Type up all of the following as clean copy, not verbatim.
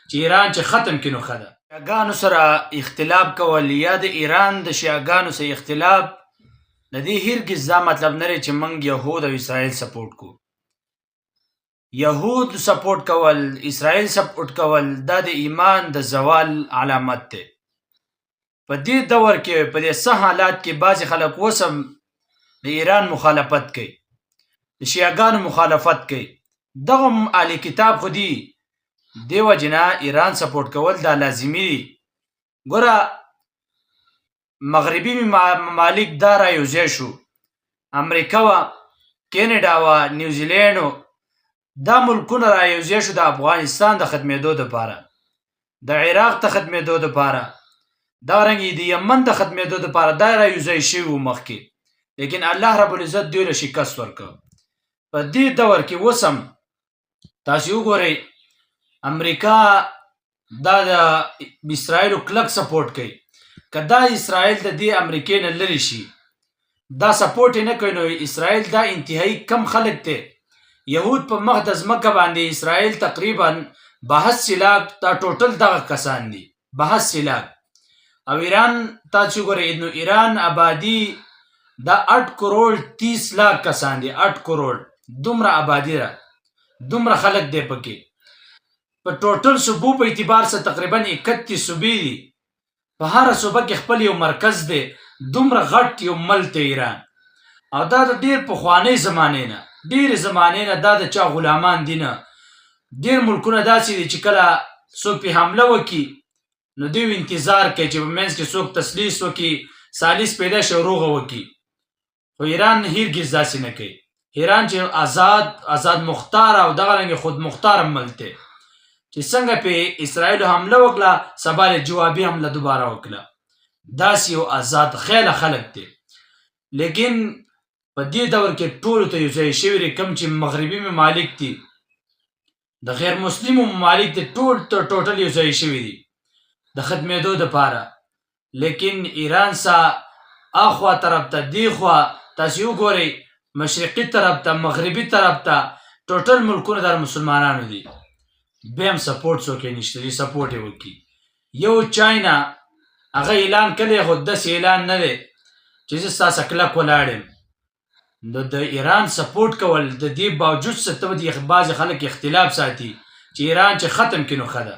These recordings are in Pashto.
چې ایران چې ختم کړي نو ښه ده. شیعګانو سره اختلاف کول یا د ایران د شیعګانو سره اختلاف د دې هرګز دا مطلب نه دی چې موږ یهود او اسرائیل سپورټ کوو. یهود سپورټ کول، اسرائیل سپورټ کول دا د ایمان د زوال علامت دی. په دې دور کې په دې څه حالات کې بعضې خلک اوس هم د ایران مخالفت کوي، د شیعګانو مخالفت کوي. دغه اهل کتاب خو دي، دې وجې نه ایران سپورټ کول دا لازمي دي. ګوره مغربي ممالک دا را یوځای شو، امریکا وه، کینیډا وه، نیوزیلینډ و، دا ملکونه را یوځای شو د افغانستان د ختمېدو دپاره، د عراق د ختمېدو دپاره، دارنګې د یمن د ختمېدو دپاره دا را یوځای شوي وو مخکې، لیکن الله رب العزت دوی له شکست ورکړ. په دې دور کې اوس هم تاسې وګورئ امریکا دا د اسرائیلو کلک سپورټ کوي. که دا اسرائیل د دې امریکې نه لرې شي، دا سپورټ یې نه کوي، نو اسرائیل دا انتهایی کم خلک دی. یهود په مخ د ځمکه باندې اسرائیل تقریبا 82 لاک دا ټوټل دغه کسان دي، 82 لاک. او ایران تاسو ګورئ نو ایران آبادي دا 8 کروڑ 30 لاک کسان دي، 8 کروڑ دومره آبادي ده، دومره خلک دی پکې. په ټوټل صوبو په اعتبار سره تقریبا 31 صوبې دي، په هره صوبه کې خپل یو مرکز دی. دومره غټ یو ملک دی ایران، او دا د ډېر پخوانۍ زمانې نه، ډېرې زمانې نه دا د چا غلامان دي نه. ډېر ملکونه داسې دي چې کله څوک پې حمله وکړي نو دوی انتظار کوي چې په منځ کې څوک تسلیس وکړي، سالیس پیدا شي او روغه وکړي. خو ایران هیڅ داسې نه کوي. ایران چې آزاد مختار او دغه رنګې خود مختار ملک دی چې څنګه پې اسرائیلو حمله وکړه سبا یې جوابي حمله دوباره وکړه. داسې یو آزاد خیله خلک دی. لیکن په دې دور کې ټولو ته یو ځای شوي دي، کوم چې مغربي ممالک دي، د غیر مسلمو ممالک دي، ټول ټوټل یو ځای شوي دي د ختمېدو دپاره. لیکن ایران سه اخوا طرف ته دې خوا تاسې وګورئ، مشرقي طرف ته، مغربي طرف ته، ټوټل ملکونه د مسلمانانو دي. بیا هم سپورټ څوک یې نشته دي سپورټ یې وکړي. یو چاینا هغه اعلان کړی، خو داسې اعلان نه دی چې زه ستاسو کلک ولاړ یم. نو د ایران سپورټ کول د دې باوجود څه ته بعضې خلک اختلاف ساتي چې ایران چې ختم کړي نو ښه ده.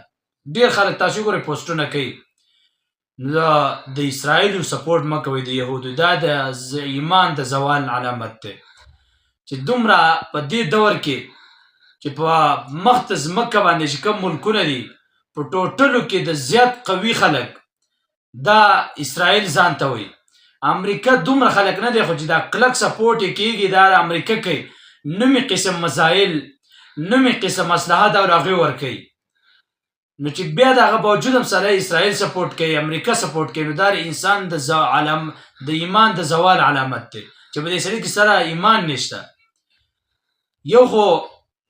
ډېر خلک تاسو وګورئ پوسټونه کوي. نو د اسرائیلو سپورټ مه کوئ، د یهودو. دا د ایمان د زوال علامت دی چې دومره په دې دور کې چې په مخ د ځمکه باندې چې کوم ملکونه دي په ټوټلو کې د زیات قوي خلک دا اسرائیل ځان ته وایي. امریکا دومره خلک نه دی، خو چې دا کلک سپورټ یې کېږي دا امریکا کوي. نومې قسم مسایل، نومې قسم مصلحت او هغې ورکوي. نو چې بیا د هغه باوجود هم سړی اسرائیل سپورټ کوي، امریکا سپورټ کوي، نو دا د انسان د ایمان د زوال علامت دی چې په دې سړي کې سره ایمان نشته. یو خو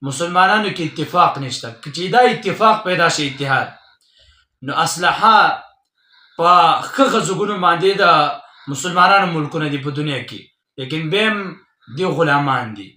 مسلمانانو کې اتفاق نشته. چې دا اتفاق پیدا شي، اتحاد، نو اسلحه په ښه غزوګونو باندې د مسلمانانو ملکونه دي په دنیا کې، لیکن بیا هم دوی غلامان دي.